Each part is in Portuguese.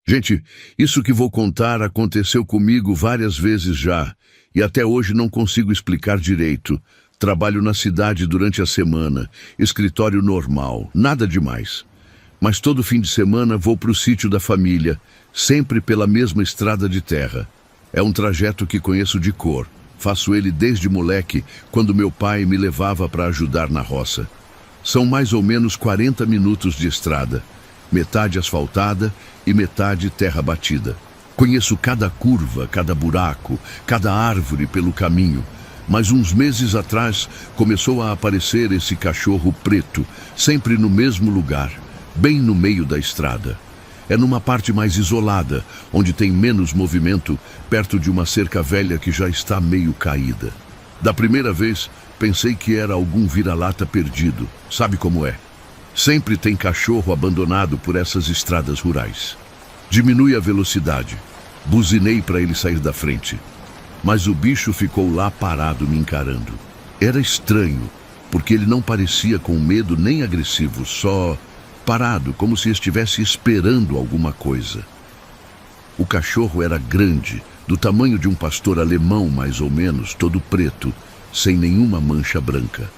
Gente, isso que vou contar aconteceu comigo várias vezes já, e até hoje não consigo explicar direito. Trabalho na cidade durante a semana, escritório normal, nada demais. Mas todo fim de semana vou para o sítio da família, sempre pela mesma estrada de terra. É um trajeto que conheço de cor. Faço ele desde moleque, quando meu pai me levava para ajudar na roça. São mais ou menos 40 minutos de estrada, metade asfaltada e metade terra batida. Conheço cada curva, cada buraco, cada árvore pelo caminho. Mas uns meses atrás começou a aparecer esse cachorro preto, sempre no mesmo lugar, bem no meio da estrada. É numa parte mais isolada, onde tem menos movimento, perto de uma cerca velha que já está meio caída. Da primeira vez, pensei que era algum vira-lata perdido. Sabe como é? Sempre tem cachorro abandonado por essas estradas rurais. Diminui a velocidade. Buzinei para ele sair da frente. Mas o bicho ficou lá parado me encarando. Era estranho, porque ele não parecia com medo nem agressivo, só parado, como se estivesse esperando alguma coisa. O cachorro era grande, do tamanho de um pastor alemão mais ou menos, todo preto, sem nenhuma mancha branca.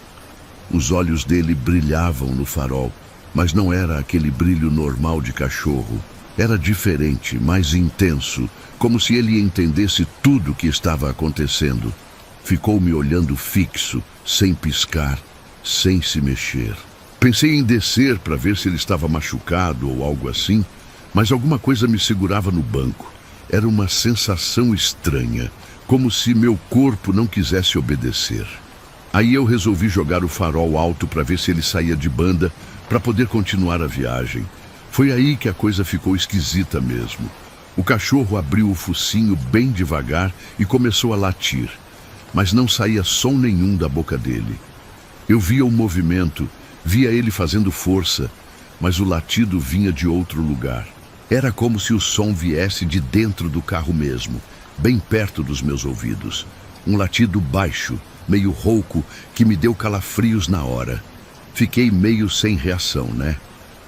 Os olhos dele brilhavam no farol, mas não era aquele brilho normal de cachorro. Era diferente, mais intenso, como se ele entendesse tudo o que estava acontecendo. Ficou me olhando fixo, sem piscar, sem se mexer. Pensei em descer para ver se ele estava machucado ou algo assim, mas alguma coisa me segurava no banco. Era uma sensação estranha, como se meu corpo não quisesse obedecer. Aí eu resolvi jogar o farol alto para ver se ele saía de banda, para poder continuar a viagem. Foi aí que a coisa ficou esquisita mesmo. O cachorro abriu o focinho bem devagar e começou a latir, mas não saía som nenhum da boca dele. Eu via o movimento, via ele fazendo força, mas o latido vinha de outro lugar. Era como se o som viesse de dentro do carro mesmo, bem perto dos meus ouvidos. Um latido baixo, meio rouco, que me deu calafrios na hora. Fiquei meio sem reação, né?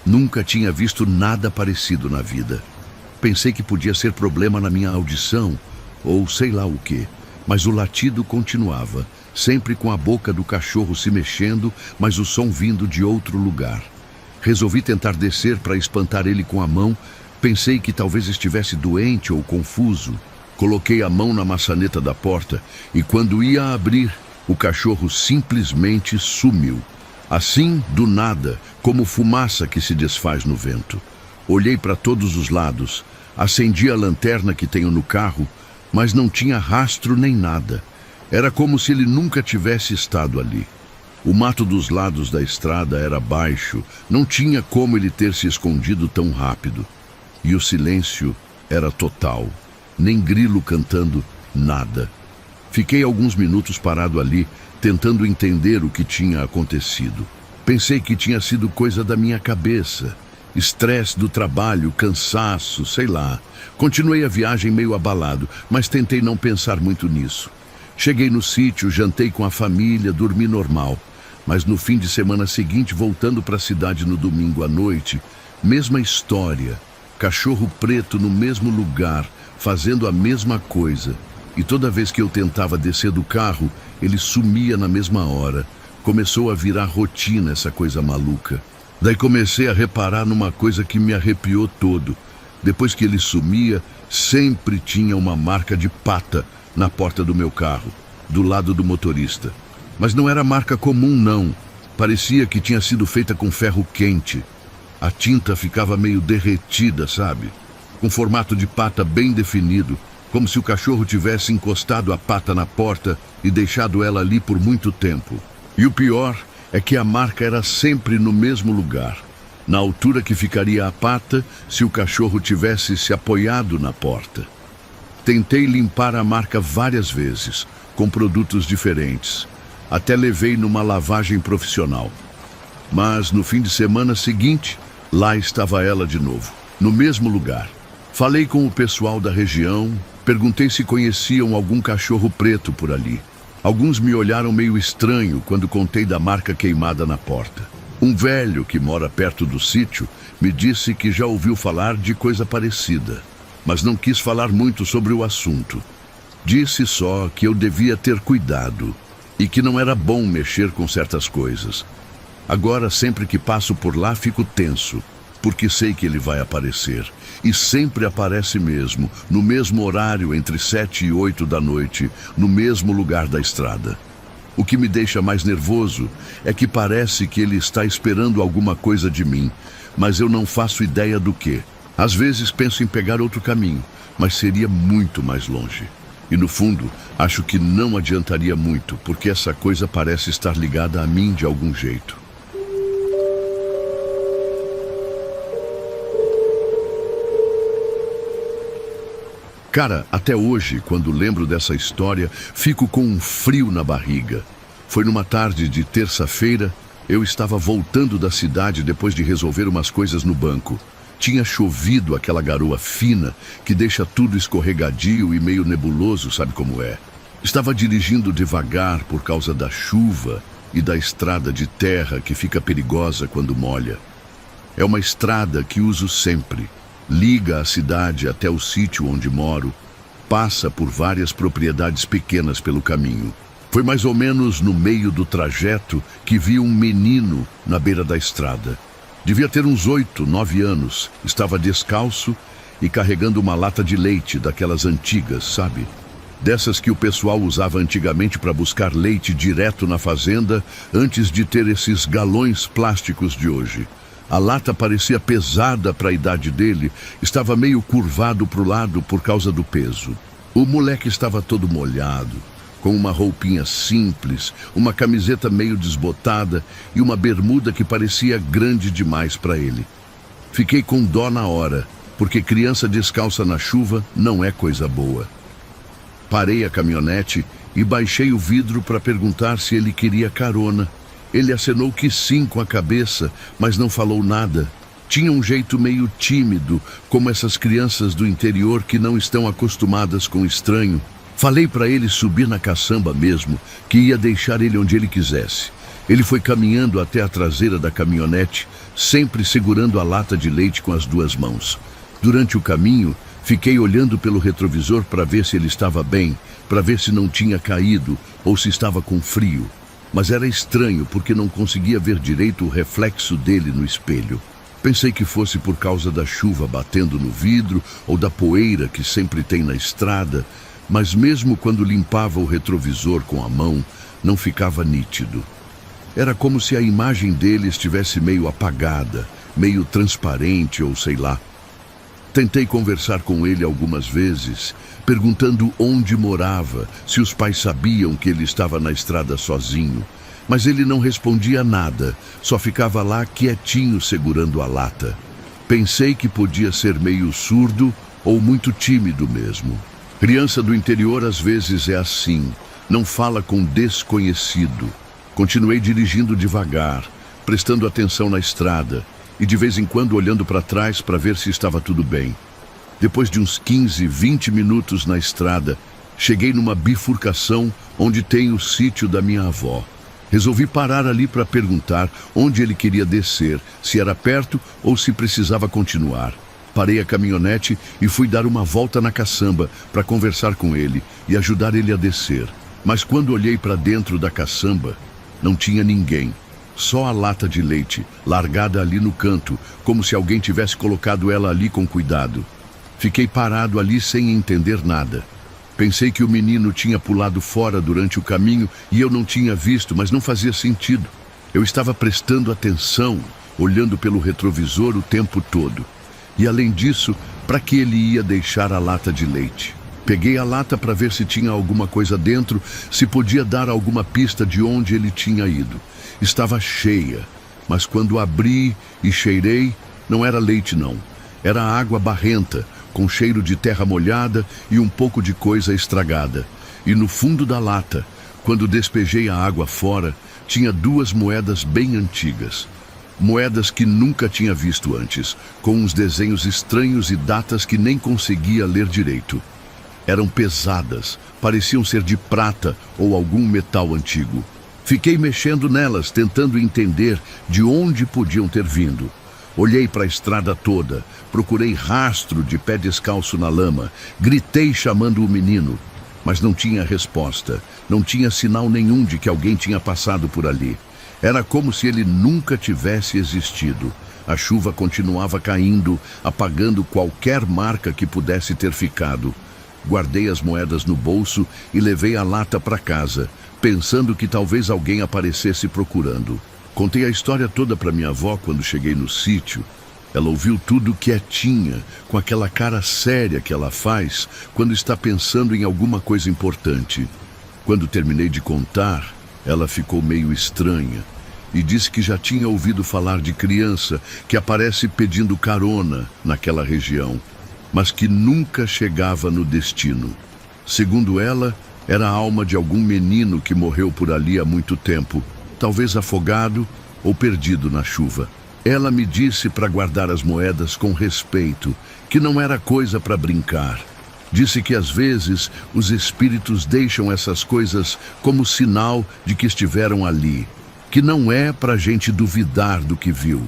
Nunca tinha visto nada parecido na vida. Pensei que podia ser problema na minha audição, ou sei lá o quê, mas o latido continuava, sempre com a boca do cachorro se mexendo, mas o som vindo de outro lugar. Resolvi tentar descer para espantar ele com a mão. Pensei que talvez estivesse doente ou confuso. Coloquei a mão na maçaneta da porta e quando ia abrir, o cachorro simplesmente sumiu. Assim, do nada, como fumaça que se desfaz no vento. Olhei para todos os lados, acendi a lanterna que tenho no carro, mas não tinha rastro nem nada. Era como se ele nunca tivesse estado ali. O mato dos lados da estrada era baixo, não tinha como ele ter se escondido tão rápido. E o silêncio era total, nem grilo cantando, nada. Fiquei alguns minutos parado ali, tentando entender o que tinha acontecido. Pensei que tinha sido coisa da minha cabeça. Estresse do trabalho, cansaço, sei lá. Continuei a viagem meio abalado, mas tentei não pensar muito nisso. Cheguei no sítio, jantei com a família, dormi normal. Mas no fim de semana seguinte, voltando para a cidade no domingo à noite, mesma história. Cachorro preto no mesmo lugar, fazendo a mesma coisa. E toda vez que eu tentava descer do carro, ele sumia na mesma hora. Começou a virar rotina essa coisa maluca. Daí comecei a reparar numa coisa que me arrepiou todo. Depois que ele sumia, sempre tinha uma marca de pata na porta do meu carro, do lado do motorista. Mas não era marca comum, não. Parecia que tinha sido feita com ferro quente. A tinta ficava meio derretida, sabe? Com formato de pata bem definido, como se o cachorro tivesse encostado a pata na porta e deixado ela ali por muito tempo. E o pior é que a marca era sempre no mesmo lugar, na altura que ficaria a pata se o cachorro tivesse se apoiado na porta. Tentei limpar a marca várias vezes, com produtos diferentes. Até levei numa lavagem profissional. Mas no fim de semana seguinte, lá estava ela de novo, no mesmo lugar. Falei com o pessoal da região, perguntei se conheciam algum cachorro preto por ali. Alguns me olharam meio estranho quando contei da marca queimada na porta. Um velho que mora perto do sítio me disse que já ouviu falar de coisa parecida, mas não quis falar muito sobre o assunto. Disse só que eu devia ter cuidado e que não era bom mexer com certas coisas. Agora, sempre que passo por lá, fico tenso, porque sei que ele vai aparecer. E sempre aparece mesmo, no mesmo horário, entre 7 e 8 da noite, no mesmo lugar da estrada. O que me deixa mais nervoso é que parece que ele está esperando alguma coisa de mim, mas eu não faço ideia do que. Às vezes penso em pegar outro caminho, mas seria muito mais longe. E no fundo, acho que não adiantaria muito, porque essa coisa parece estar ligada a mim de algum jeito. Cara, até hoje, quando lembro dessa história, fico com um frio na barriga. Foi numa tarde de terça-feira, eu estava voltando da cidade depois de resolver umas coisas no banco. Tinha chovido aquela garoa fina que deixa tudo escorregadio e meio nebuloso, sabe como é? Estava dirigindo devagar por causa da chuva e da estrada de terra que fica perigosa quando molha. É uma estrada que uso sempre. Liga a cidade até o sítio onde moro, passa por várias propriedades pequenas pelo caminho. Foi mais ou menos no meio do trajeto que vi um menino na beira da estrada. Devia ter uns 8, 9 anos, estava descalço e carregando uma lata de leite daquelas antigas, sabe? Dessas que o pessoal usava antigamente para buscar leite direto na fazenda antes de ter esses galões plásticos de hoje. A lata parecia pesada para a idade dele, estava meio curvado para o lado por causa do peso. O moleque estava todo molhado, com uma roupinha simples, uma camiseta meio desbotada e uma bermuda que parecia grande demais para ele. Fiquei com dó na hora, porque criança descalça na chuva não é coisa boa. Parei a caminhonete e baixei o vidro para perguntar se ele queria carona. Ele acenou que sim com a cabeça, mas não falou nada. Tinha um jeito meio tímido, como essas crianças do interior que não estão acostumadas com estranho. Falei para ele subir na caçamba mesmo, que ia deixar ele onde ele quisesse. Ele foi caminhando até a traseira da caminhonete, sempre segurando a lata de leite com as duas mãos. Durante o caminho, fiquei olhando pelo retrovisor para ver se ele estava bem, para ver se não tinha caído ou se estava com frio. Mas era estranho porque não conseguia ver direito o reflexo dele no espelho. Pensei que fosse por causa da chuva batendo no vidro ou da poeira que sempre tem na estrada, mas mesmo quando limpava o retrovisor com a mão, não ficava nítido. Era como se a imagem dele estivesse meio apagada, meio transparente ou sei lá. Tentei conversar com ele algumas vezes, perguntando onde morava, se os pais sabiam que ele estava na estrada sozinho. Mas ele não respondia nada, só ficava lá quietinho segurando a lata. Pensei que podia ser meio surdo ou muito tímido mesmo. Criança do interior às vezes é assim, não fala com desconhecido. Continuei dirigindo devagar, prestando atenção na estrada e de vez em quando olhando para trás para ver se estava tudo bem. Depois de uns 15, 20 minutos na estrada, cheguei numa bifurcação onde tem o sítio da minha avó. Resolvi parar ali para perguntar onde ele queria descer, se era perto ou se precisava continuar. Parei a caminhonete e fui dar uma volta na caçamba para conversar com ele e ajudar ele a descer. Mas quando olhei para dentro da caçamba, não tinha ninguém. Só a lata de leite, largada ali no canto, como se alguém tivesse colocado ela ali com cuidado. Fiquei parado ali sem entender nada. Pensei que o menino tinha pulado fora durante o caminho e eu não tinha visto, mas não fazia sentido. Eu estava prestando atenção, olhando pelo retrovisor o tempo todo. E além disso, para que ele ia deixar a lata de leite? Peguei a lata para ver se tinha alguma coisa dentro, se podia dar alguma pista de onde ele tinha ido. Estava cheia, mas quando abri e cheirei, não era leite não. Era água barrenta, com cheiro de terra molhada e um pouco de coisa estragada. E no fundo da lata, quando despejei a água fora, tinha 2 moedas bem antigas. Moedas que nunca tinha visto antes, com uns desenhos estranhos e datas que nem conseguia ler direito. Eram pesadas, pareciam ser de prata ou algum metal antigo. Fiquei mexendo nelas, tentando entender de onde podiam ter vindo. Olhei para a estrada toda, procurei rastro de pé descalço na lama, gritei chamando o menino, mas não tinha resposta, não tinha sinal nenhum de que alguém tinha passado por ali. Era como se ele nunca tivesse existido. A chuva continuava caindo, apagando qualquer marca que pudesse ter ficado. Guardei as moedas no bolso e levei a lata para casa, pensando que talvez alguém aparecesse procurando. Contei a história toda para minha avó quando cheguei no sítio. Ela ouviu tudo quietinha, com aquela cara séria que ela faz quando está pensando em alguma coisa importante. Quando terminei de contar, ela ficou meio estranha e disse que já tinha ouvido falar de criança que aparece pedindo carona naquela região, mas que nunca chegava no destino. Segundo ela, era a alma de algum menino que morreu por ali há muito tempo, talvez afogado ou perdido na chuva. Ela me disse para guardar as moedas com respeito, que não era coisa para brincar. Disse que às vezes os espíritos deixam essas coisas como sinal de que estiveram ali, que não é para a gente duvidar do que viu.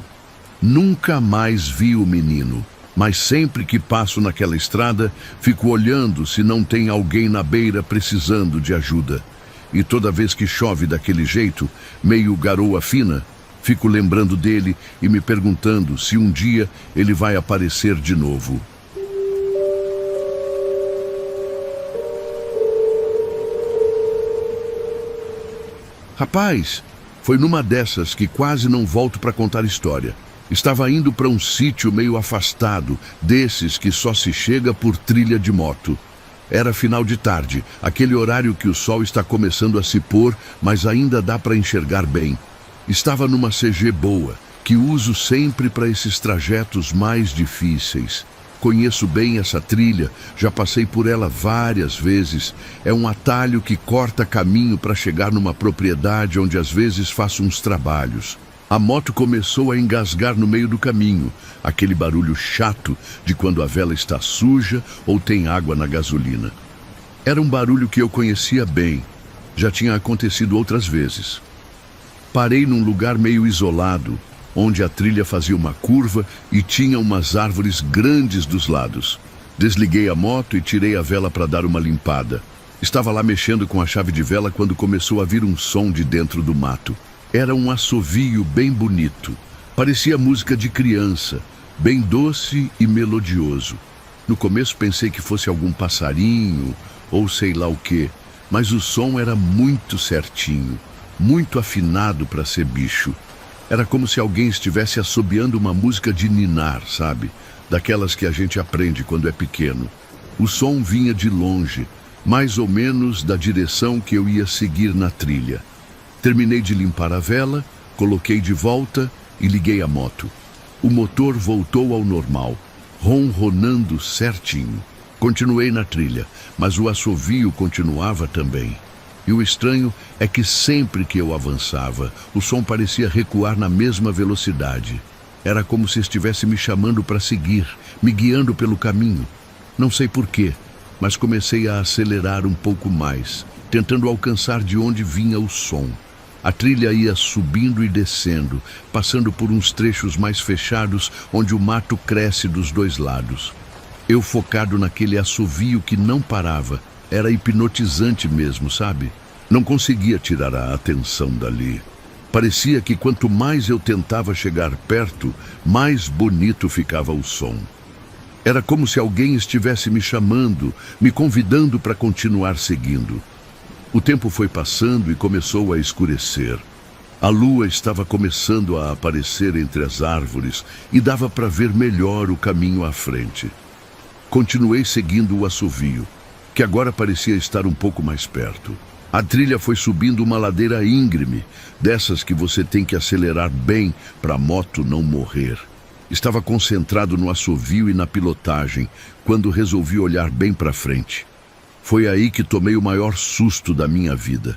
Nunca mais vi o menino, mas sempre que passo naquela estrada, fico olhando se não tem alguém na beira precisando de ajuda. E toda vez que chove daquele jeito, meio garoa fina, fico lembrando dele e me perguntando se um dia ele vai aparecer de novo. Rapaz, foi numa dessas que quase não volto para contar história. Estava indo para um sítio meio afastado, desses que só se chega por trilha de moto. Era final de tarde, aquele horário que o sol está começando a se pôr, mas ainda dá para enxergar bem. Estava numa CG boa, que uso sempre para esses trajetos mais difíceis. Conheço bem essa trilha, já passei por ela várias vezes. É um atalho que corta caminho para chegar numa propriedade onde às vezes faço uns trabalhos. A moto começou a engasgar no meio do caminho, aquele barulho chato de quando a vela está suja ou tem água na gasolina. Era um barulho que eu conhecia bem, já tinha acontecido outras vezes. Parei num lugar meio isolado, onde a trilha fazia uma curva e tinha umas árvores grandes dos lados. Desliguei a moto e tirei a vela para dar uma limpada. Estava lá mexendo com a chave de vela quando começou a vir um som de dentro do mato. Era um assovio bem bonito. Parecia música de criança, bem doce e melodioso. No começo pensei que fosse algum passarinho ou sei lá o quê, mas o som era muito certinho, muito afinado para ser bicho. Era como se alguém estivesse assobiando uma música de ninar, sabe? Daquelas que a gente aprende quando é pequeno. O som vinha de longe, mais ou menos da direção que eu ia seguir na trilha. Terminei de limpar a vela, coloquei de volta e liguei a moto. O motor voltou ao normal, ronronando certinho. Continuei na trilha, mas o assovio continuava também. E o estranho é que sempre que eu avançava, o som parecia recuar na mesma velocidade. Era como se estivesse me chamando para seguir, me guiando pelo caminho. Não sei porquê, mas comecei a acelerar um pouco mais, tentando alcançar de onde vinha o som. A trilha ia subindo e descendo, passando por uns trechos mais fechados, onde o mato cresce dos dois lados. Eu focado naquele assovio que não parava. Era hipnotizante mesmo, sabe? Não conseguia tirar a atenção dali. Parecia que quanto mais eu tentava chegar perto, mais bonito ficava o som. Era como se alguém estivesse me chamando, me convidando para continuar seguindo. O tempo foi passando e começou a escurecer. A lua estava começando a aparecer entre as árvores e dava para ver melhor o caminho à frente. Continuei seguindo o assovio, que agora parecia estar um pouco mais perto. A trilha foi subindo uma ladeira íngreme, dessas que você tem que acelerar bem para a moto não morrer. Estava concentrado no assovio e na pilotagem, quando resolvi olhar bem para frente. Foi aí que tomei o maior susto da minha vida.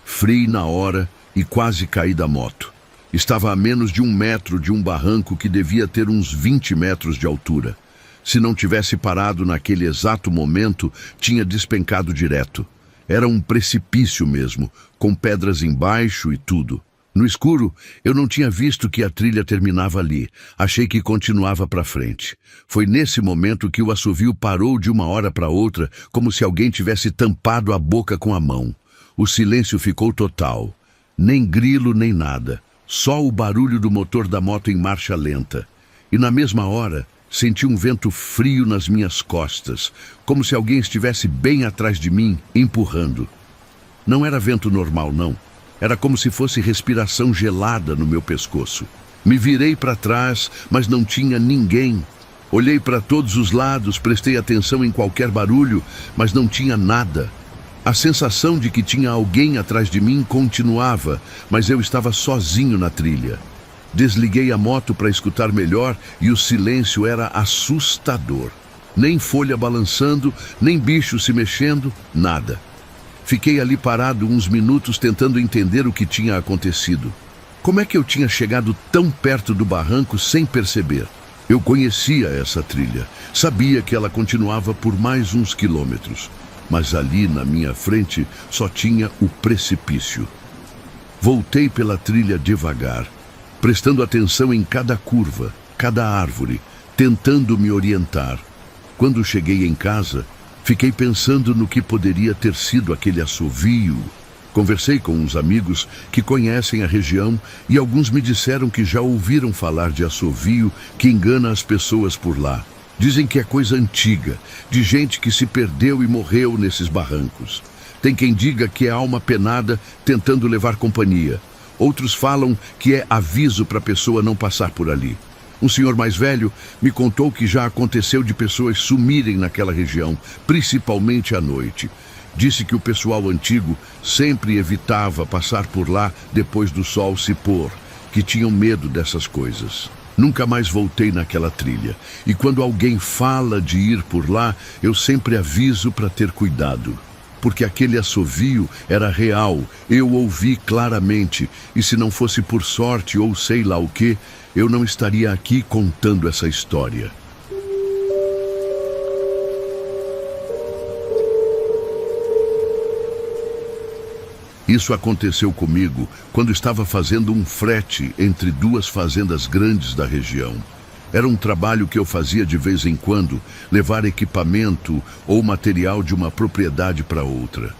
Friei na hora e quase caí da moto. Estava a menos de 1 metro de um barranco que devia ter uns 20 metros de altura. Se não tivesse parado naquele exato momento, tinha despencado direto. Era um precipício mesmo, com pedras embaixo e tudo. No escuro, eu não tinha visto que a trilha terminava ali. Achei que continuava para frente. Foi nesse momento que o assovio parou de uma hora para outra, como se alguém tivesse tampado a boca com a mão. O silêncio ficou total. Nem grilo, nem nada. Só o barulho do motor da moto em marcha lenta. E na mesma hora, senti um vento frio nas minhas costas, como se alguém estivesse bem atrás de mim, empurrando. Não era vento normal, não. Era como se fosse respiração gelada no meu pescoço. Me virei para trás, mas não tinha ninguém. Olhei para todos os lados, prestei atenção em qualquer barulho, mas não tinha nada. A sensação de que tinha alguém atrás de mim continuava, mas eu estava sozinho na trilha. Desliguei a moto para escutar melhor e o silêncio era assustador. Nem folha balançando, nem bicho se mexendo, nada. Fiquei ali parado uns minutos tentando entender o que tinha acontecido. Como é que eu tinha chegado tão perto do barranco sem perceber? Eu conhecia essa trilha, sabia que ela continuava por mais uns quilômetros, mas ali na minha frente só tinha o precipício. Voltei pela trilha devagar, prestando atenção em cada curva, cada árvore, tentando me orientar. Quando cheguei em casa, fiquei pensando no que poderia ter sido aquele assovio. Conversei com uns amigos que conhecem a região e alguns me disseram que já ouviram falar de assovio que engana as pessoas por lá. Dizem que é coisa antiga, de gente que se perdeu e morreu nesses barrancos. Tem quem diga que é alma penada tentando levar companhia. Outros falam que é aviso para a pessoa não passar por ali. Um senhor mais velho me contou que já aconteceu de pessoas sumirem naquela região, principalmente à noite. Disse que o pessoal antigo sempre evitava passar por lá depois do sol se pôr, que tinham medo dessas coisas. Nunca mais voltei naquela trilha, e quando alguém fala de ir por lá, eu sempre aviso para ter cuidado. Porque aquele assovio era real, eu ouvi claramente, e se não fosse por sorte ou sei lá o quê, eu não estaria aqui contando essa história. Isso aconteceu comigo quando estava fazendo um frete entre duas fazendas grandes da região. Era um trabalho que eu fazia de vez em quando, levar equipamento ou material de uma propriedade para outra.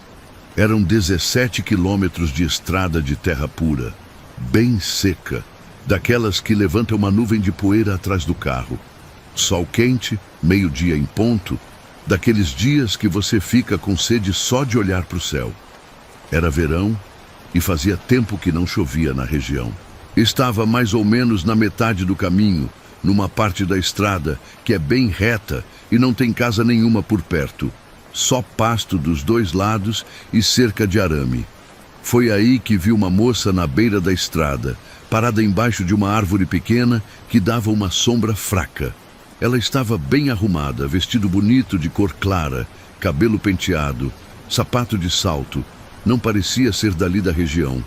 Eram 17 quilômetros de estrada de terra pura, bem seca, daquelas que levantam uma nuvem de poeira atrás do carro. Sol quente, meio-dia em ponto, daqueles dias que você fica com sede só de olhar para o céu. Era verão e fazia tempo que não chovia na região. Estava mais ou menos na metade do caminho, numa parte da estrada que é bem reta e não tem casa nenhuma por perto. Só pasto dos dois lados e cerca de arame. Foi aí que vi uma moça na beira da estrada, parada embaixo de uma árvore pequena que dava uma sombra fraca. Ela estava bem arrumada, vestido bonito de cor clara, cabelo penteado, sapato de salto. Não parecia ser dali da região.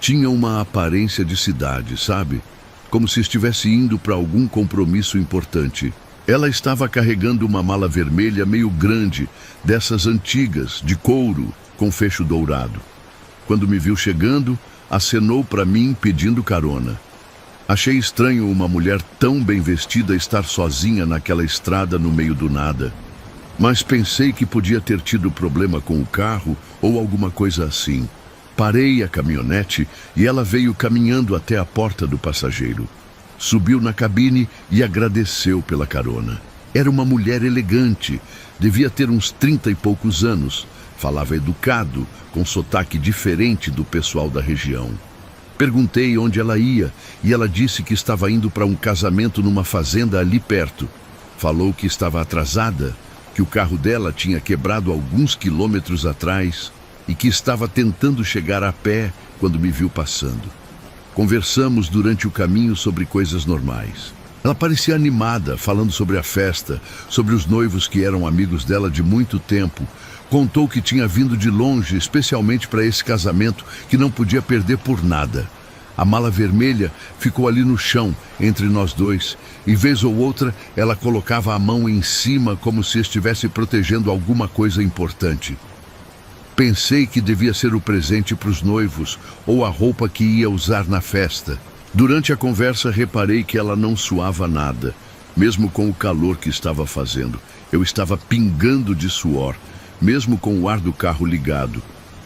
Tinha uma aparência de cidade, sabe? Como se estivesse indo para algum compromisso importante. Ela estava carregando uma mala vermelha meio grande, dessas antigas, de couro, com fecho dourado. Quando me viu chegando, acenou para mim pedindo carona. Achei estranho uma mulher tão bem vestida estar sozinha naquela estrada no meio do nada. Mas pensei que podia ter tido problema com o carro ou alguma coisa assim. Parei a caminhonete e ela veio caminhando até a porta do passageiro. Subiu na cabine e agradeceu pela carona. Era uma mulher elegante, devia ter uns 30 e poucos anos. Falava educado, com sotaque diferente do pessoal da região. Perguntei onde ela ia e ela disse que estava indo para um casamento numa fazenda ali perto. Falou que estava atrasada, que o carro dela tinha quebrado alguns quilômetros atrás e que estava tentando chegar a pé quando me viu passando. Conversamos durante o caminho sobre coisas normais. Ela parecia animada, falando sobre a festa, sobre os noivos que eram amigos dela de muito tempo. Contou que tinha vindo de longe, especialmente para esse casamento, que não podia perder por nada. A mala vermelha ficou ali no chão, entre nós dois, e vez ou outra ela colocava a mão em cima como se estivesse protegendo alguma coisa importante. Pensei que devia ser o presente para os noivos ou a roupa que ia usar na festa. Durante a conversa, reparei que ela não suava nada, mesmo com o calor que estava fazendo. Eu estava pingando de suor, mesmo com o ar do carro ligado,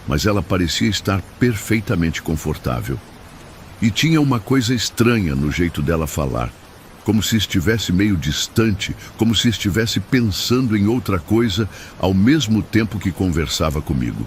mas ela parecia estar perfeitamente confortável. E tinha uma coisa estranha no jeito dela falar, como se estivesse meio distante, como se estivesse pensando em outra coisa ao mesmo tempo que conversava comigo.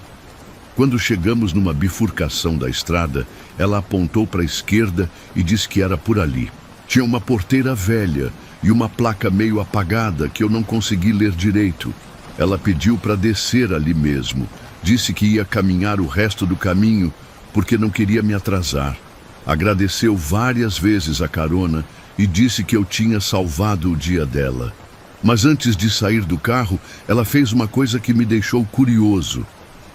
Quando chegamos numa bifurcação da estrada, ela apontou para a esquerda e disse que era por ali. Tinha uma porteira velha e uma placa meio apagada que eu não consegui ler direito. Ela pediu para descer ali mesmo. Disse que ia caminhar o resto do caminho porque não queria me atrasar. Agradeceu várias vezes a carona e disse que eu tinha salvado o dia dela. Mas antes de sair do carro, ela fez uma coisa que me deixou curioso.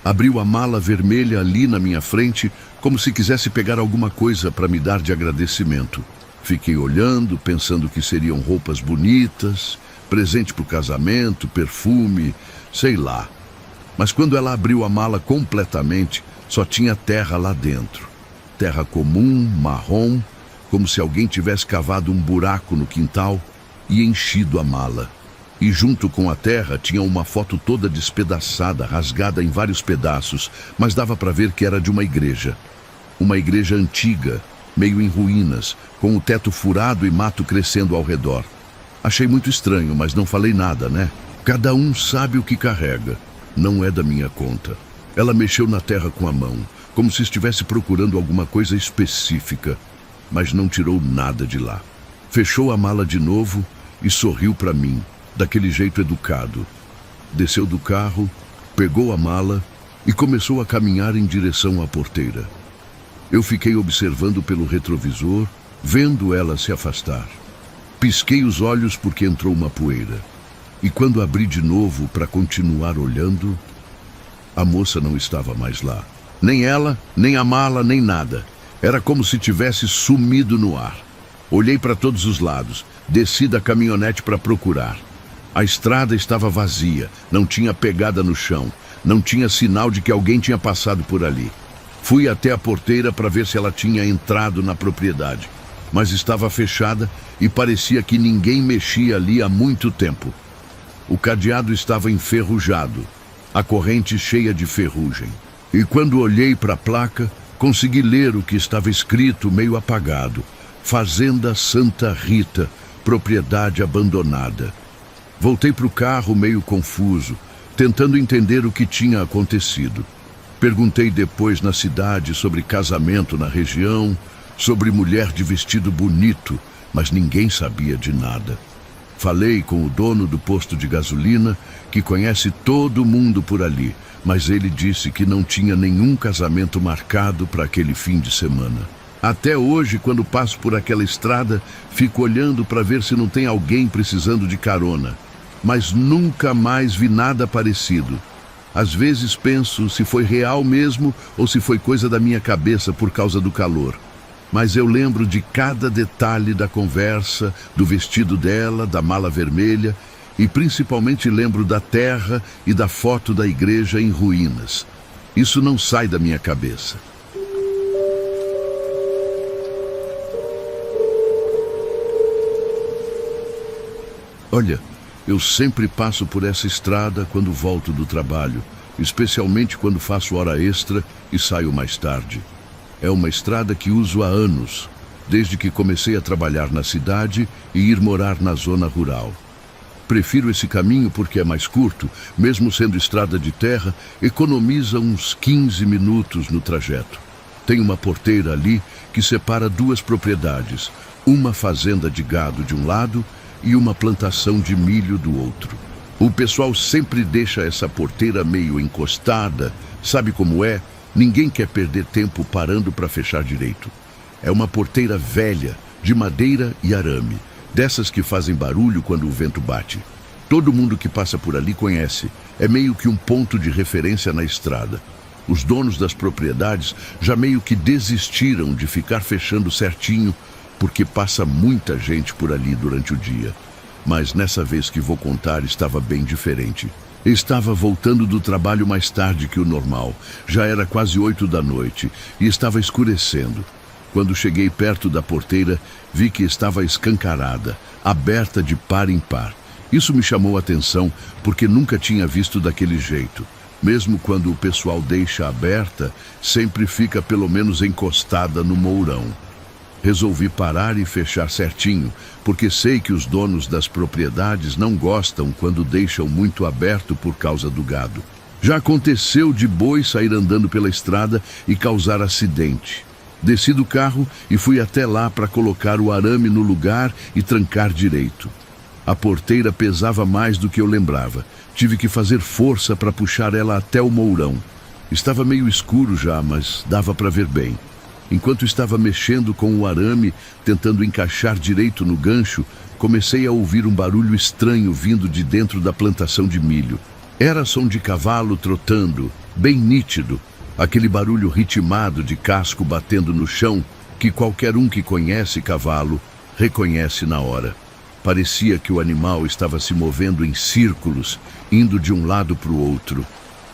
Abriu a mala vermelha ali na minha frente, como se quisesse pegar alguma coisa para me dar de agradecimento. Fiquei olhando, pensando que seriam roupas bonitas, presente para o casamento, perfume, sei lá. Mas quando ela abriu a mala completamente, só tinha terra lá dentro. Terra comum, marrom, como se alguém tivesse cavado um buraco no quintal e enchido a mala. E junto com a terra tinha uma foto toda despedaçada, rasgada em vários pedaços, mas dava para ver que era de uma igreja. Uma igreja antiga, meio em ruínas, com o teto furado e mato crescendo ao redor. Achei muito estranho, mas não falei nada, né? Cada um sabe o que carrega. Não é da minha conta. Ela mexeu na terra com a mão, como se estivesse procurando alguma coisa específica, mas não tirou nada de lá. Fechou a mala de novo e sorriu para mim, daquele jeito educado. Desceu do carro, pegou a mala e começou a caminhar em direção à porteira. Eu fiquei observando pelo retrovisor, vendo ela se afastar. Pisquei os olhos porque entrou uma poeira. E quando abri de novo para continuar olhando, a moça não estava mais lá. Nem ela, nem a mala, nem nada. Era como se tivesse sumido no ar. Olhei para todos os lados, desci da caminhonete para procurar. A estrada estava vazia, não tinha pegada no chão, não tinha sinal de que alguém tinha passado por ali. Fui até a porteira para ver se ela tinha entrado na propriedade, mas estava fechada e parecia que ninguém mexia ali há muito tempo. O cadeado estava enferrujado, a corrente cheia de ferrugem. E quando olhei para a placa, consegui ler o que estava escrito meio apagado. Fazenda Santa Rita, propriedade abandonada. Voltei para o carro meio confuso, tentando entender o que tinha acontecido. Perguntei depois na cidade sobre casamento na região, sobre mulher de vestido bonito, mas ninguém sabia de nada. Falei com o dono do posto de gasolina, que conhece todo mundo por ali, mas ele disse que não tinha nenhum casamento marcado para aquele fim de semana. Até hoje, quando passo por aquela estrada, fico olhando para ver se não tem alguém precisando de carona. Mas nunca mais vi nada parecido. Às vezes penso se foi real mesmo ou se foi coisa da minha cabeça por causa do calor. Mas eu lembro de cada detalhe da conversa, do vestido dela, da mala vermelha, e principalmente lembro da terra e da foto da igreja em ruínas. Isso não sai da minha cabeça. Olha, eu sempre passo por essa estrada quando volto do trabalho, especialmente quando faço hora extra e saio mais tarde. É uma estrada que uso há anos, desde que comecei a trabalhar na cidade e ir morar na zona rural. Prefiro esse caminho porque é mais curto, mesmo sendo estrada de terra, economiza uns 15 minutos no trajeto. Tem uma porteira ali que separa duas propriedades, uma fazenda de gado de um lado e uma plantação de milho do outro. O pessoal sempre deixa essa porteira meio encostada, sabe como é? Ninguém quer perder tempo parando para fechar direito. É uma porteira velha, de madeira e arame, dessas que fazem barulho quando o vento bate. Todo mundo que passa por ali conhece, é meio que um ponto de referência na estrada. Os donos das propriedades já meio que desistiram de ficar fechando certinho, porque passa muita gente por ali durante o dia. Mas nessa vez que vou contar estava bem diferente. Estava voltando do trabalho mais tarde que o normal. Já era quase 8 da noite e estava escurecendo. Quando cheguei perto da porteira, vi que estava escancarada, aberta de par em par. Isso me chamou a atenção porque nunca tinha visto daquele jeito. Mesmo quando o pessoal deixa aberta, sempre fica pelo menos encostada no mourão. Resolvi parar e fechar certinho, porque sei que os donos das propriedades não gostam quando deixam muito aberto por causa do gado. Já aconteceu de boi sair andando pela estrada e causar acidente. Desci do carro e fui até lá para colocar o arame no lugar e trancar direito. A porteira pesava mais do que eu lembrava. Tive que fazer força para puxar ela até o mourão. Estava meio escuro já, mas dava para ver bem. Enquanto estava mexendo com o arame, tentando encaixar direito no gancho, comecei a ouvir um barulho estranho vindo de dentro da plantação de milho. Era som de cavalo trotando, bem nítido. Aquele barulho ritmado de casco batendo no chão, que qualquer um que conhece cavalo reconhece na hora. Parecia que o animal estava se movendo em círculos, indo de um lado para o outro.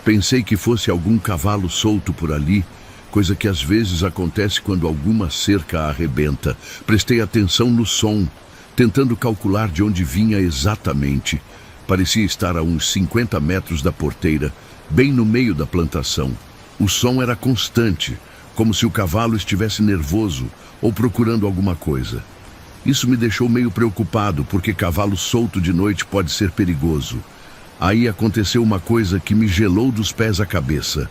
Pensei que fosse algum cavalo solto por ali, coisa que às vezes acontece quando alguma cerca arrebenta. Prestei atenção no som, tentando calcular de onde vinha exatamente. Parecia estar a uns 50 metros da porteira, bem no meio da plantação. O som era constante, como se o cavalo estivesse nervoso ou procurando alguma coisa. Isso me deixou meio preocupado, porque cavalo solto de noite pode ser perigoso. Aí aconteceu uma coisa que me gelou dos pés à cabeça.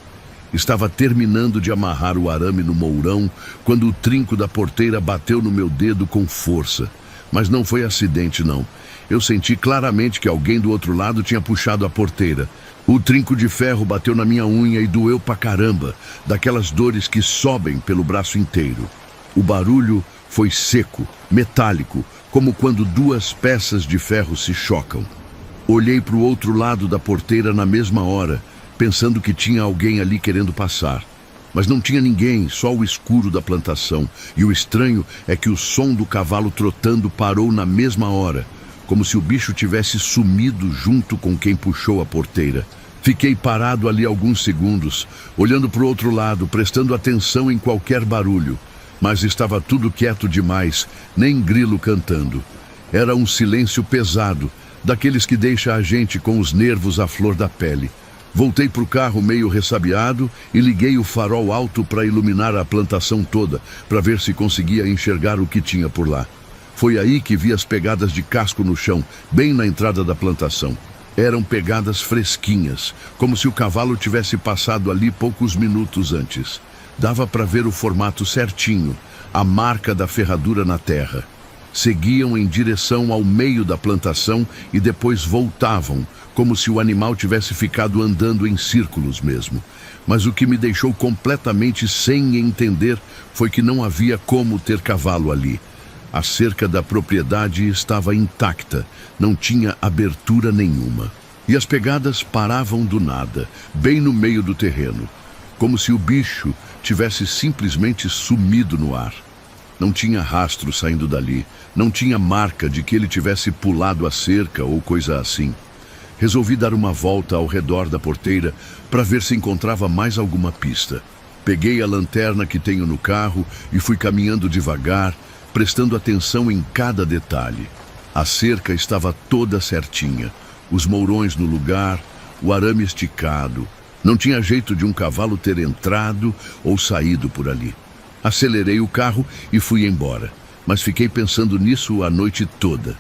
Estava terminando de amarrar o arame no mourão quando o trinco da porteira bateu no meu dedo com força. Mas não foi acidente, não. Eu senti claramente que alguém do outro lado tinha puxado a porteira. O trinco de ferro bateu na minha unha e doeu pra caramba, daquelas dores que sobem pelo braço inteiro. O barulho foi seco, metálico, como quando duas peças de ferro se chocam. Olhei para o outro lado da porteira na mesma hora, pensando que tinha alguém ali querendo passar. Mas não tinha ninguém, só o escuro da plantação. E o estranho é que o som do cavalo trotando parou na mesma hora, como se o bicho tivesse sumido junto com quem puxou a porteira. Fiquei parado ali alguns segundos, olhando para o outro lado, prestando atenção em qualquer barulho. Mas estava tudo quieto demais, nem grilo cantando. Era um silêncio pesado, daqueles que deixa a gente com os nervos à flor da pele. Voltei para o carro meio ressabiado e liguei o farol alto para iluminar a plantação toda, para ver se conseguia enxergar o que tinha por lá. Foi aí que vi as pegadas de casco no chão, bem na entrada da plantação. Eram pegadas fresquinhas, como se o cavalo tivesse passado ali poucos minutos antes. Dava para ver o formato certinho, a marca da ferradura na terra. Seguiam em direção ao meio da plantação e depois voltavam, como se o animal tivesse ficado andando em círculos mesmo. Mas o que me deixou completamente sem entender foi que não havia como ter cavalo ali. A cerca da propriedade estava intacta, não tinha abertura nenhuma. E as pegadas paravam do nada, bem no meio do terreno, como se o bicho tivesse simplesmente sumido no ar. Não tinha rastro saindo dali, não tinha marca de que ele tivesse pulado a cerca ou coisa assim. Resolvi dar uma volta ao redor da porteira para ver se encontrava mais alguma pista. Peguei a lanterna que tenho no carro e fui caminhando devagar, prestando atenção em cada detalhe. A cerca estava toda certinha, os mourões no lugar, o arame esticado. Não tinha jeito de um cavalo ter entrado ou saído por ali. Acelerei o carro e fui embora, mas fiquei pensando nisso a noite toda.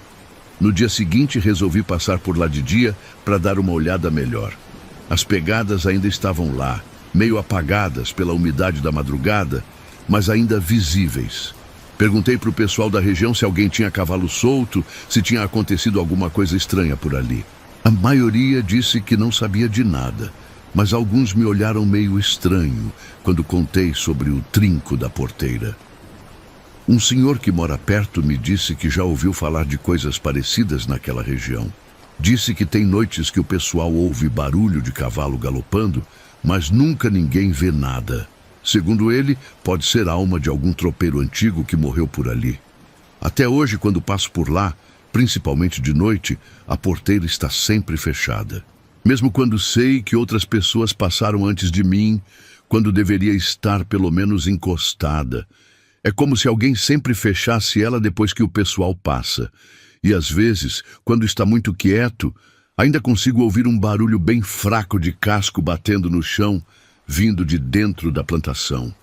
No dia seguinte resolvi passar por lá de dia para dar uma olhada melhor. As pegadas ainda estavam lá, meio apagadas pela umidade da madrugada, mas ainda visíveis. Perguntei para o pessoal da região se alguém tinha cavalo solto, se tinha acontecido alguma coisa estranha por ali. A maioria disse que não sabia de nada, mas alguns me olharam meio estranho quando contei sobre o trinco da porteira. Um senhor que mora perto me disse que já ouviu falar de coisas parecidas naquela região. Disse que tem noites que o pessoal ouve barulho de cavalo galopando, mas nunca ninguém vê nada. Segundo ele, pode ser alma de algum tropeiro antigo que morreu por ali. Até hoje, quando passo por lá, principalmente de noite, a porteira está sempre fechada. Mesmo quando sei que outras pessoas passaram antes de mim, quando deveria estar pelo menos encostada. É como se alguém sempre fechasse ela depois que o pessoal passa. E às vezes, quando está muito quieto, ainda consigo ouvir um barulho bem fraco de casco batendo no chão, vindo de dentro da plantação.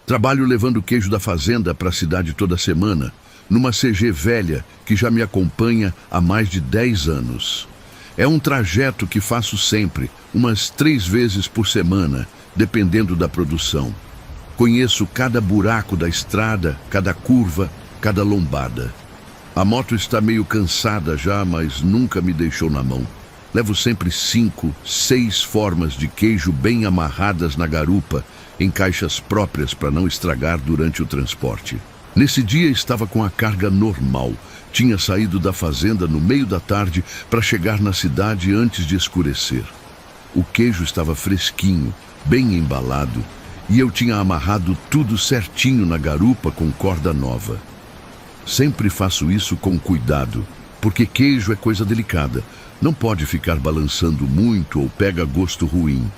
Trabalho levando queijo da fazenda para a cidade toda semana, numa CG velha que já me acompanha há mais de 10 anos. É um trajeto que faço sempre, umas 3 vezes por semana, dependendo da produção. Conheço cada buraco da estrada, cada curva, cada lombada. A moto está meio cansada já, mas nunca me deixou na mão. Levo sempre 5, 6 formas de queijo bem amarradas na garupa, em caixas próprias para não estragar durante o transporte. Nesse dia estava com a carga normal. Tinha saído da fazenda no meio da tarde para chegar na cidade antes de escurecer. O queijo estava fresquinho, bem embalado, e eu tinha amarrado tudo certinho na garupa com corda nova. Sempre faço isso com cuidado, porque queijo é coisa delicada. Não pode ficar balançando muito ou pega gosto ruim.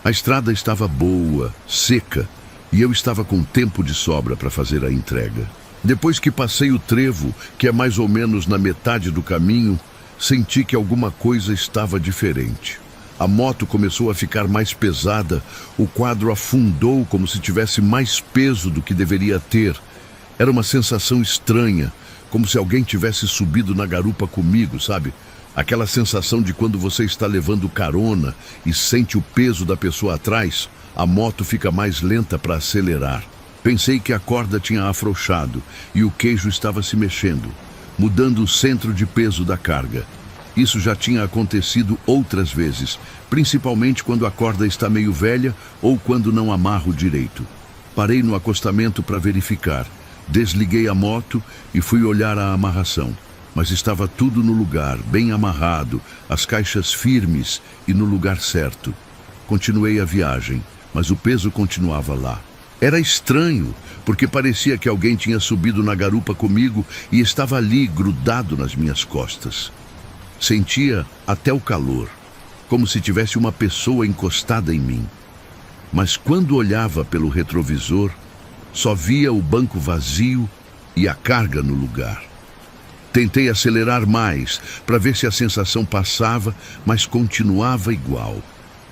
A estrada estava boa, seca, e eu estava com tempo de sobra para fazer a entrega. Depois que passei o trevo, que é mais ou menos na metade do caminho, senti que alguma coisa estava diferente. A moto começou a ficar mais pesada, o quadro afundou como se tivesse mais peso do que deveria ter. Era uma sensação estranha, como se alguém tivesse subido na garupa comigo, sabe? Aquela sensação de quando você está levando carona e sente o peso da pessoa atrás, a moto fica mais lenta para acelerar. Pensei que a corda tinha afrouxado e o queijo estava se mexendo, mudando o centro de peso da carga. Isso já tinha acontecido outras vezes, principalmente quando a corda está meio velha ou quando não amarro direito. Parei no acostamento para verificar, desliguei a moto e fui olhar a amarração. Mas estava tudo no lugar, bem amarrado, as caixas firmes e no lugar certo. Continuei a viagem, mas o peso continuava lá. Era estranho, porque parecia que alguém tinha subido na garupa comigo e estava ali, grudado nas minhas costas. Sentia até o calor, como se tivesse uma pessoa encostada em mim. Mas quando olhava pelo retrovisor, só via o banco vazio e a carga no lugar. Tentei acelerar mais, para ver se a sensação passava, mas continuava igual.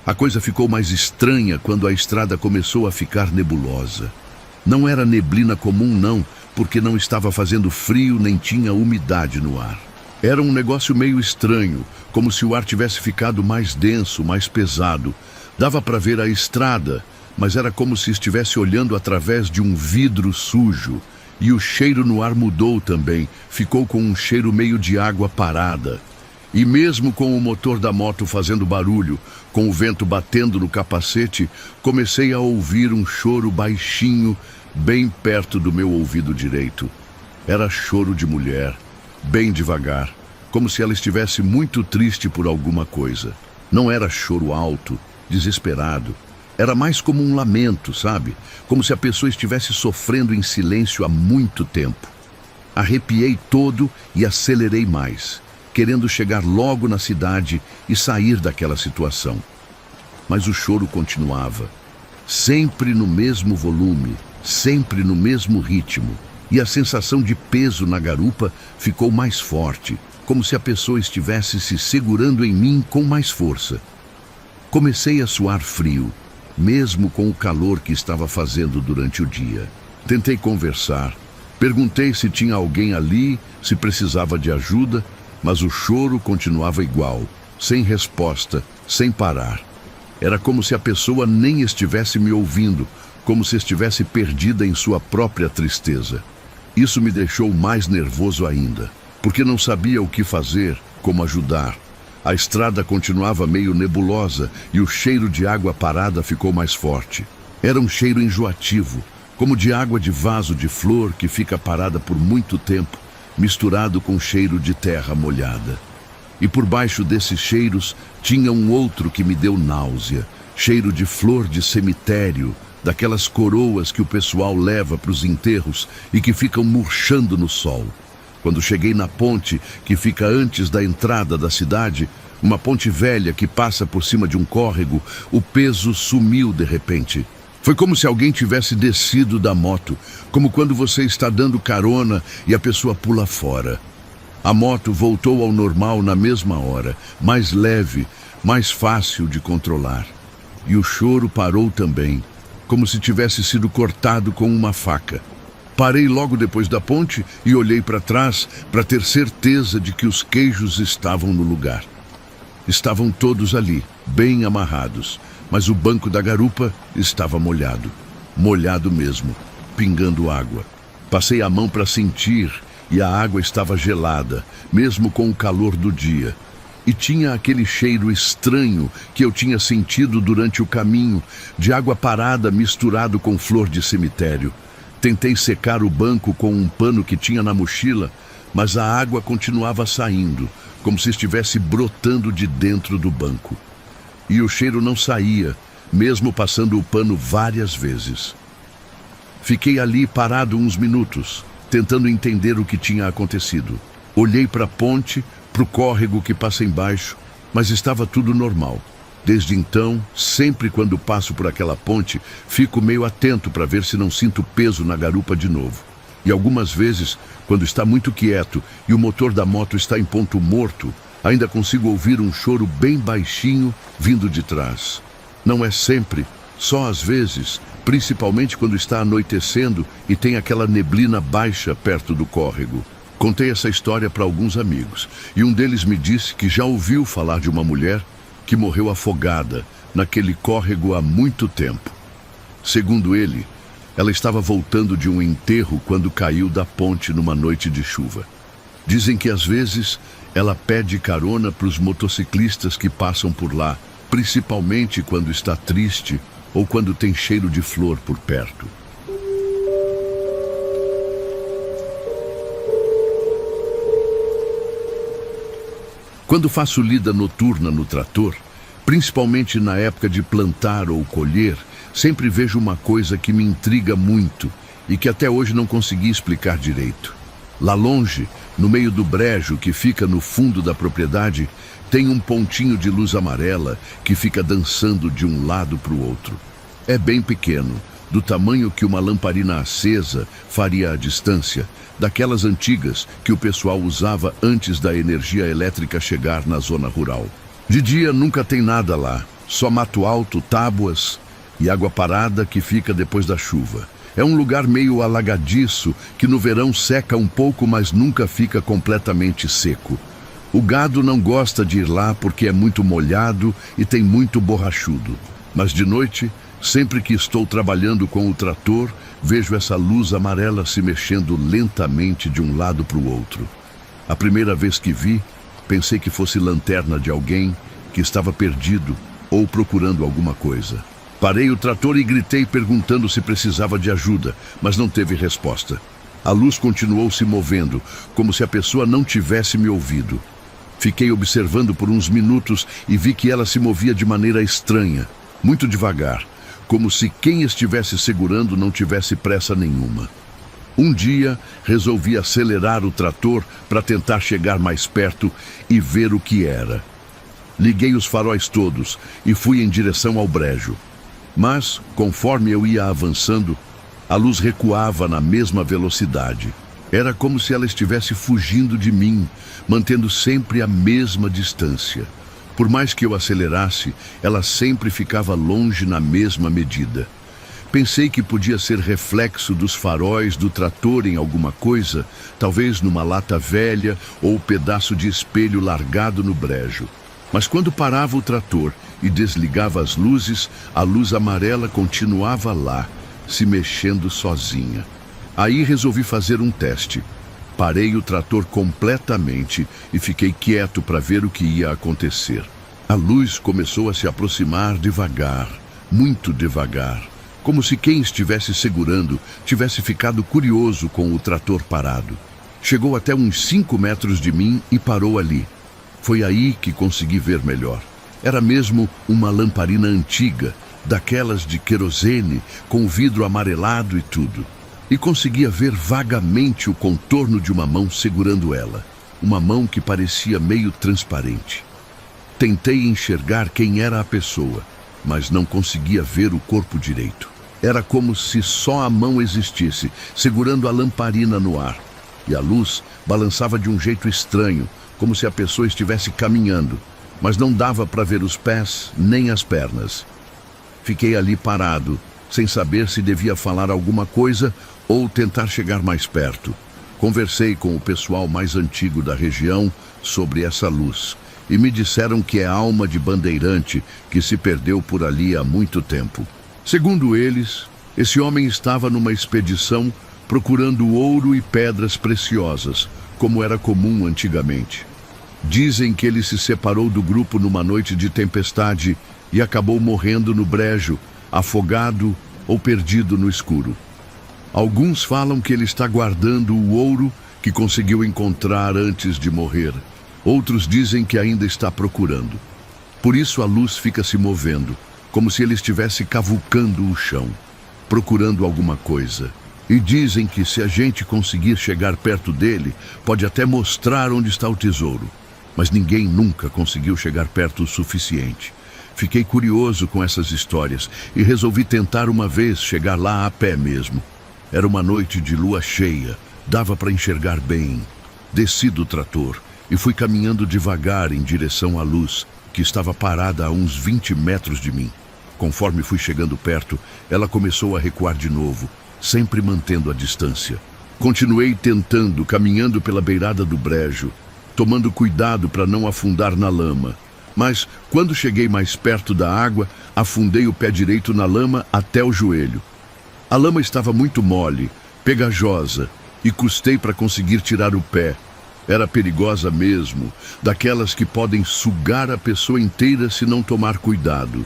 A coisa ficou mais estranha quando a estrada começou a ficar nebulosa. Não era neblina comum não, porque não estava fazendo frio nem tinha umidade no ar. Era um negócio meio estranho, como se o ar tivesse ficado mais denso, mais pesado. Dava para ver a estrada, mas era como se estivesse olhando através de um vidro sujo. E o cheiro no ar mudou também, ficou com um cheiro meio de água parada. E mesmo com o motor da moto fazendo barulho, com o vento batendo no capacete, comecei a ouvir um choro baixinho, bem perto do meu ouvido direito. Era choro de mulher, bem devagar, como se ela estivesse muito triste por alguma coisa. Não era choro alto, desesperado. Era mais como um lamento, sabe? Como se a pessoa estivesse sofrendo em silêncio há muito tempo. Arrepiei todo e acelerei mais, querendo chegar logo na cidade e sair daquela situação. Mas o choro continuava, sempre no mesmo volume, sempre no mesmo ritmo, e a sensação de peso na garupa ficou mais forte, como se a pessoa estivesse se segurando em mim com mais força. Comecei a suar frio, mesmo com o calor que estava fazendo durante o dia. Tentei conversar, perguntei se tinha alguém ali, se precisava de ajuda, mas o choro continuava igual, sem resposta, sem parar. Era como se a pessoa nem estivesse me ouvindo, como se estivesse perdida em sua própria tristeza. Isso me deixou mais nervoso ainda, porque não sabia o que fazer, como ajudar. A estrada continuava meio nebulosa e o cheiro de água parada ficou mais forte. Era um cheiro enjoativo, como de água de vaso de flor que fica parada por muito tempo, misturado com cheiro de terra molhada. E por baixo desses cheiros tinha um outro que me deu náusea, cheiro de flor de cemitério, daquelas coroas que o pessoal leva para os enterros e que ficam murchando no sol. Quando cheguei na ponte que fica antes da entrada da cidade, uma ponte velha que passa por cima de um córrego, o peso sumiu de repente. Foi como se alguém tivesse descido da moto, como quando você está dando carona e a pessoa pula fora. A moto voltou ao normal na mesma hora, mais leve, mais fácil de controlar. E o choro parou também, como se tivesse sido cortado com uma faca. Parei logo depois da ponte e olhei para trás para ter certeza de que os queijos estavam no lugar. Estavam todos ali, bem amarrados, mas o banco da garupa estava molhado. Molhado mesmo, pingando água. Passei a mão para sentir e a água estava gelada, mesmo com o calor do dia. E tinha aquele cheiro estranho que eu tinha sentido durante o caminho, de água parada misturado com flor de cemitério. Tentei secar o banco com um pano que tinha na mochila, mas a água continuava saindo, como se estivesse brotando de dentro do banco. E o cheiro não saía, mesmo passando o pano várias vezes. Fiquei ali parado uns minutos, tentando entender o que tinha acontecido. Olhei para a ponte, para o córrego que passa embaixo, mas estava tudo normal. Desde então, sempre quando passo por aquela ponte, fico meio atento para ver se não sinto peso na garupa de novo. E algumas vezes, quando está muito quieto e o motor da moto está em ponto morto, ainda consigo ouvir um choro bem baixinho vindo de trás. Não é sempre, só às vezes, principalmente quando está anoitecendo e tem aquela neblina baixa perto do córrego. Contei essa história para alguns amigos e um deles me disse que já ouviu falar de uma mulher que morreu afogada naquele córrego há muito tempo. Segundo ele, ela estava voltando de um enterro quando caiu da ponte numa noite de chuva. Dizem que às vezes ela pede carona para os motociclistas que passam por lá, principalmente quando está triste ou quando tem cheiro de flor por perto. Quando faço lida noturna no trator, principalmente na época de plantar ou colher, sempre vejo uma coisa que me intriga muito e que até hoje não consegui explicar direito. Lá longe, no meio do brejo que fica no fundo da propriedade, tem um pontinho de luz amarela que fica dançando de um lado para o outro. É bem pequeno, do tamanho que uma lamparina acesa faria à distância, daquelas antigas que o pessoal usava antes da energia elétrica chegar na zona rural. De dia nunca tem nada lá, só mato alto, tábuas e água parada que fica depois da chuva. É um lugar meio alagadiço que no verão seca um pouco, mas nunca fica completamente seco. O gado não gosta de ir lá porque é muito molhado e tem muito borrachudo. Mas de noite, sempre que estou trabalhando com o trator, vejo essa luz amarela se mexendo lentamente de um lado para o outro. A primeira vez que vi, pensei que fosse lanterna de alguém que estava perdido ou procurando alguma coisa. Parei o trator e gritei perguntando se precisava de ajuda, mas não teve resposta. A luz continuou se movendo, como se a pessoa não tivesse me ouvido. Fiquei observando por uns minutos e vi que ela se movia de maneira estranha, muito devagar, como se quem estivesse segurando não tivesse pressa nenhuma. Um dia, resolvi acelerar o trator para tentar chegar mais perto e ver o que era. Liguei os faróis todos e fui em direção ao brejo. Mas, conforme eu ia avançando, a luz recuava na mesma velocidade. Era como se ela estivesse fugindo de mim, mantendo sempre a mesma distância. Por mais que eu acelerasse, ela sempre ficava longe na mesma medida. Pensei que podia ser reflexo dos faróis do trator em alguma coisa, talvez numa lata velha ou pedaço de espelho largado no brejo. Mas quando parava o trator e desligava as luzes, a luz amarela continuava lá, se mexendo sozinha. Aí resolvi fazer um teste. Parei o trator completamente e fiquei quieto para ver o que ia acontecer. A luz começou a se aproximar devagar, muito devagar, como se quem estivesse segurando tivesse ficado curioso com o trator parado. Chegou até uns 5 metros de mim e parou ali. Foi aí que consegui ver melhor. Era mesmo uma lamparina antiga, daquelas de querosene, com o vidro amarelado e tudo. E conseguia ver vagamente o contorno de uma mão segurando ela, uma mão que parecia meio transparente. Tentei enxergar quem era a pessoa, mas não conseguia ver o corpo direito. Era como se só a mão existisse, segurando a lamparina no ar. E a luz balançava de um jeito estranho, como se a pessoa estivesse caminhando, mas não dava para ver os pés nem as pernas. Fiquei ali parado, sem saber se devia falar alguma coisa ou tentar chegar mais perto. Conversei com o pessoal mais antigo da região sobre essa luz e me disseram que é alma de bandeirante que se perdeu por ali há muito tempo. Segundo eles, esse homem estava numa expedição procurando ouro e pedras preciosas, como era comum antigamente. Dizem que ele se separou do grupo numa noite de tempestade e acabou morrendo no brejo, afogado ou perdido no escuro. Alguns falam que ele está guardando o ouro que conseguiu encontrar antes de morrer. Outros dizem que ainda está procurando. Por isso a luz fica se movendo, como se ele estivesse cavucando o chão, procurando alguma coisa. E dizem que se a gente conseguir chegar perto dele, pode até mostrar onde está o tesouro. Mas ninguém nunca conseguiu chegar perto o suficiente. Fiquei curioso com essas histórias e resolvi tentar uma vez chegar lá a pé mesmo. Era uma noite de lua cheia, dava para enxergar bem. Desci do trator e fui caminhando devagar em direção à luz, que estava parada a uns 20 metros de mim. Conforme fui chegando perto, ela começou a recuar de novo, sempre mantendo a distância. Continuei tentando, caminhando pela beirada do brejo, tomando cuidado para não afundar na lama. Mas, quando cheguei mais perto da água, afundei o pé direito na lama até o joelho. A lama estava muito mole, pegajosa, e custei para conseguir tirar o pé. Era perigosa mesmo, daquelas que podem sugar a pessoa inteira se não tomar cuidado.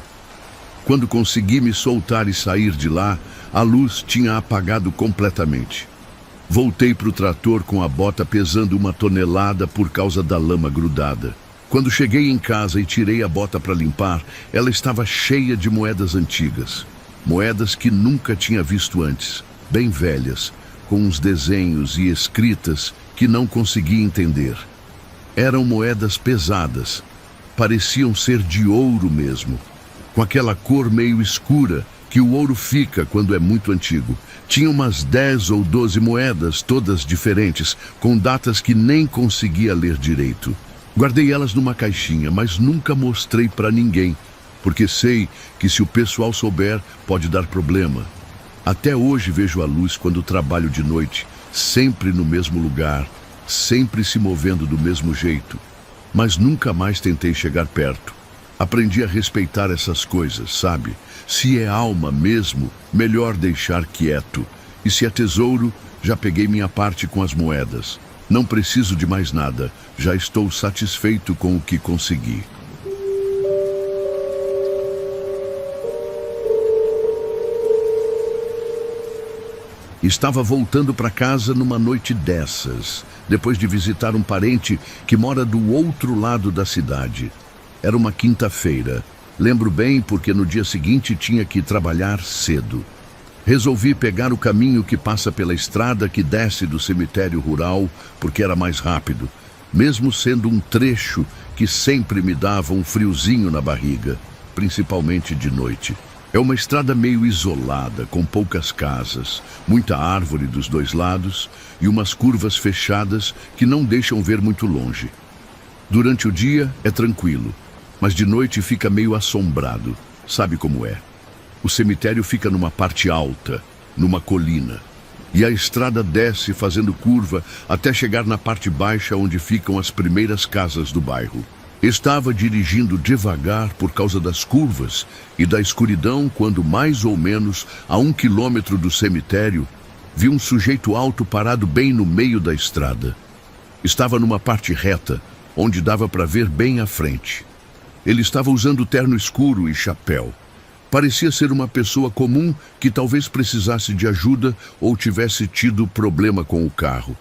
Quando consegui me soltar e sair de lá, a luz tinha apagado completamente. Voltei para o trator com a bota pesando 1 tonelada por causa da lama grudada. Quando cheguei em casa e tirei a bota para limpar, ela estava cheia de moedas antigas. Moedas que nunca tinha visto antes, bem velhas, com uns desenhos e escritas que não conseguia entender. Eram moedas pesadas, pareciam ser de ouro mesmo, com aquela cor meio escura que o ouro fica quando é muito antigo. Tinha umas 10 ou 12 moedas, todas diferentes, com datas que nem conseguia ler direito. Guardei elas numa caixinha, mas nunca mostrei para ninguém, porque sei que se o pessoal souber, pode dar problema. Até hoje vejo a luz quando trabalho de noite, sempre no mesmo lugar, sempre se movendo do mesmo jeito. Mas nunca mais tentei chegar perto. Aprendi a respeitar essas coisas, sabe? Se é alma mesmo, melhor deixar quieto. E se é tesouro, já peguei minha parte com as moedas. Não preciso de mais nada, já estou satisfeito com o que consegui. Estava voltando para casa numa noite dessas, depois de visitar um parente que mora do outro lado da cidade. Era uma quinta-feira. Lembro bem porque no dia seguinte tinha que trabalhar cedo. Resolvi pegar o caminho que passa pela estrada que desce do cemitério rural, porque era mais rápido, mesmo sendo um trecho que sempre me dava um friozinho na barriga, principalmente de noite. É uma estrada meio isolada, com poucas casas, muita árvore dos dois lados e umas curvas fechadas que não deixam ver muito longe. Durante o dia é tranquilo, mas de noite fica meio assombrado. Sabe como é? O cemitério fica numa parte alta, numa colina, e a estrada desce fazendo curva até chegar na parte baixa onde ficam as primeiras casas do bairro. Estava dirigindo devagar por causa das curvas e da escuridão quando, mais ou menos a 1 quilômetro do cemitério, vi um sujeito alto parado bem no meio da estrada. Estava numa parte reta, onde dava para ver bem à frente. Ele estava usando terno escuro e chapéu. Parecia ser uma pessoa comum que talvez precisasse de ajuda ou tivesse tido problema com o carro.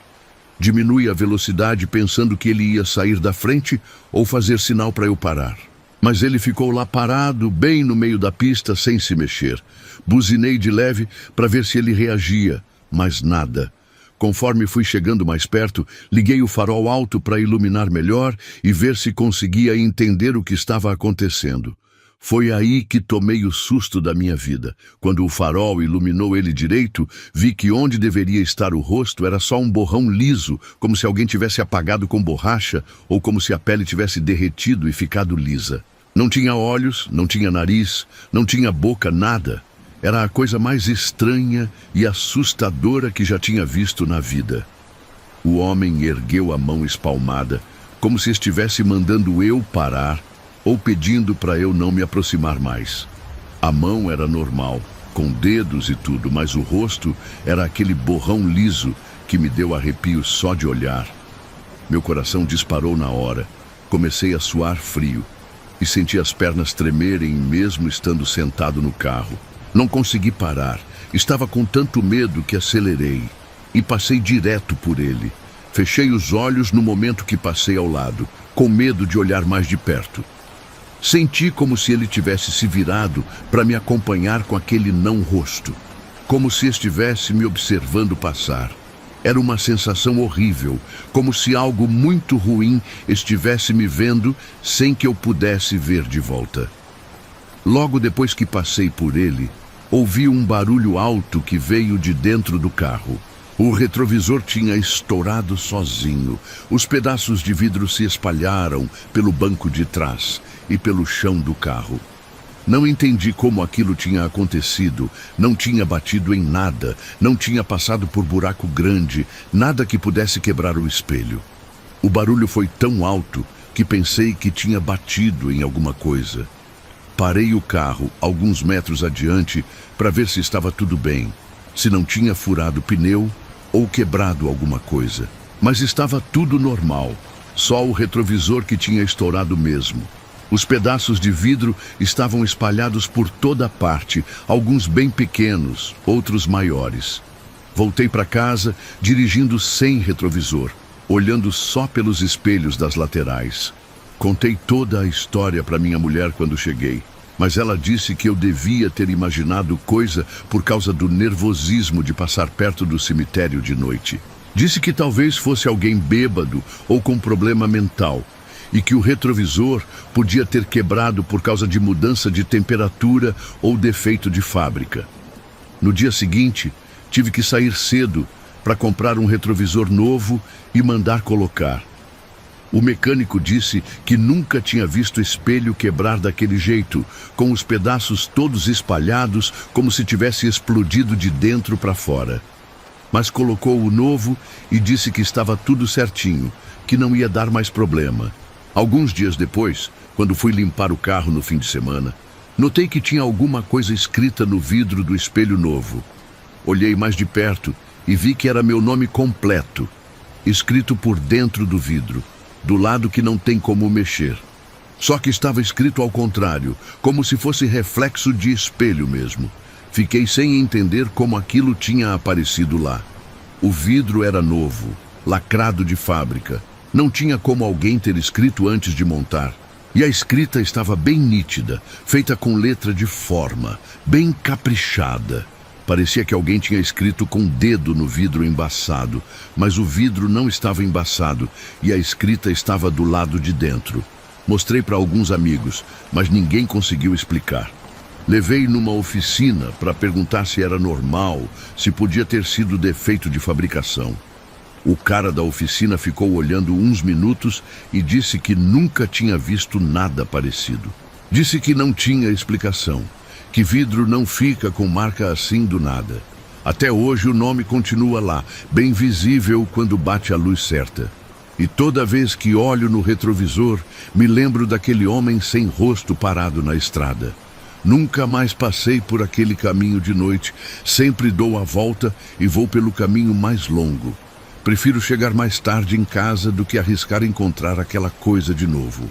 Diminui a velocidade pensando que ele ia sair da frente ou fazer sinal para eu parar. Mas ele ficou lá parado, bem no meio da pista, sem se mexer. Buzinei de leve para ver se ele reagia, mas nada. Conforme fui chegando mais perto, liguei o farol alto para iluminar melhor e ver se conseguia entender o que estava acontecendo. Foi aí que tomei o susto da minha vida. Quando o farol iluminou ele direito, vi que onde deveria estar o rosto era só um borrão liso, como se alguém tivesse apagado com borracha ou como se a pele tivesse derretido e ficado lisa. Não tinha olhos, não tinha nariz, não tinha boca, nada. Era a coisa mais estranha e assustadora que já tinha visto na vida. O homem ergueu a mão espalmada, como se estivesse mandando eu parar ou pedindo para eu não me aproximar mais. A mão era normal, com dedos e tudo, mas o rosto era aquele borrão liso que me deu arrepios só de olhar. Meu coração disparou na hora. Comecei a suar frio e senti as pernas tremerem mesmo estando sentado no carro. Não consegui parar. Estava com tanto medo que acelerei e passei direto por ele. Fechei os olhos no momento que passei ao lado, com medo de olhar mais de perto. Senti como se ele tivesse se virado para me acompanhar com aquele não rosto, como se estivesse me observando passar. Era uma sensação horrível, como se algo muito ruim estivesse me vendo sem que eu pudesse ver de volta. Logo depois que passei por ele, ouvi um barulho alto que veio de dentro do carro. O retrovisor tinha estourado sozinho. Os pedaços de vidro se espalharam pelo banco de trás e pelo chão do carro. Não entendi como aquilo tinha acontecido. Não tinha batido em nada, não tinha passado por buraco grande, nada que pudesse quebrar o espelho. O barulho foi tão alto que pensei que tinha batido em alguma coisa. Parei o carro alguns metros adiante para ver se estava tudo bem, se não tinha furado pneu ou quebrado alguma coisa. Mas estava tudo normal, só o retrovisor que tinha estourado mesmo. Os pedaços de vidro estavam espalhados por toda parte, alguns bem pequenos, outros maiores. Voltei para casa, dirigindo sem retrovisor, olhando só pelos espelhos das laterais. Contei toda a história para minha mulher quando cheguei, mas ela disse que eu devia ter imaginado coisa por causa do nervosismo de passar perto do cemitério de noite. Disse que talvez fosse alguém bêbado ou com problema mental, e que o retrovisor podia ter quebrado por causa de mudança de temperatura ou defeito de fábrica. No dia seguinte, tive que sair cedo para comprar um retrovisor novo e mandar colocar. O mecânico disse que nunca tinha visto espelho quebrar daquele jeito, com os pedaços todos espalhados como se tivesse explodido de dentro para fora. Mas colocou o novo e disse que estava tudo certinho, que não ia dar mais problema. Alguns dias depois, quando fui limpar o carro no fim de semana, notei que tinha alguma coisa escrita no vidro do espelho novo. Olhei mais de perto e vi que era meu nome completo, escrito por dentro do vidro, do lado que não tem como mexer. Só que estava escrito ao contrário, como se fosse reflexo de espelho mesmo. Fiquei sem entender como aquilo tinha aparecido lá. O vidro era novo, lacrado de fábrica. Não tinha como alguém ter escrito antes de montar. E a escrita estava bem nítida, feita com letra de forma, bem caprichada. Parecia que alguém tinha escrito com o dedo no vidro embaçado, mas o vidro não estava embaçado e a escrita estava do lado de dentro. Mostrei para alguns amigos, mas ninguém conseguiu explicar. Levei numa oficina para perguntar se era normal, se podia ter sido defeito de fabricação. O cara da oficina ficou olhando uns minutos e disse que nunca tinha visto nada parecido. Disse que não tinha explicação, que vidro não fica com marca assim do nada. Até hoje o nome continua lá, bem visível quando bate a luz certa. E toda vez que olho no retrovisor, me lembro daquele homem sem rosto parado na estrada. Nunca mais passei por aquele caminho de noite, sempre dou a volta e vou pelo caminho mais longo. Prefiro chegar mais tarde em casa do que arriscar encontrar aquela coisa de novo.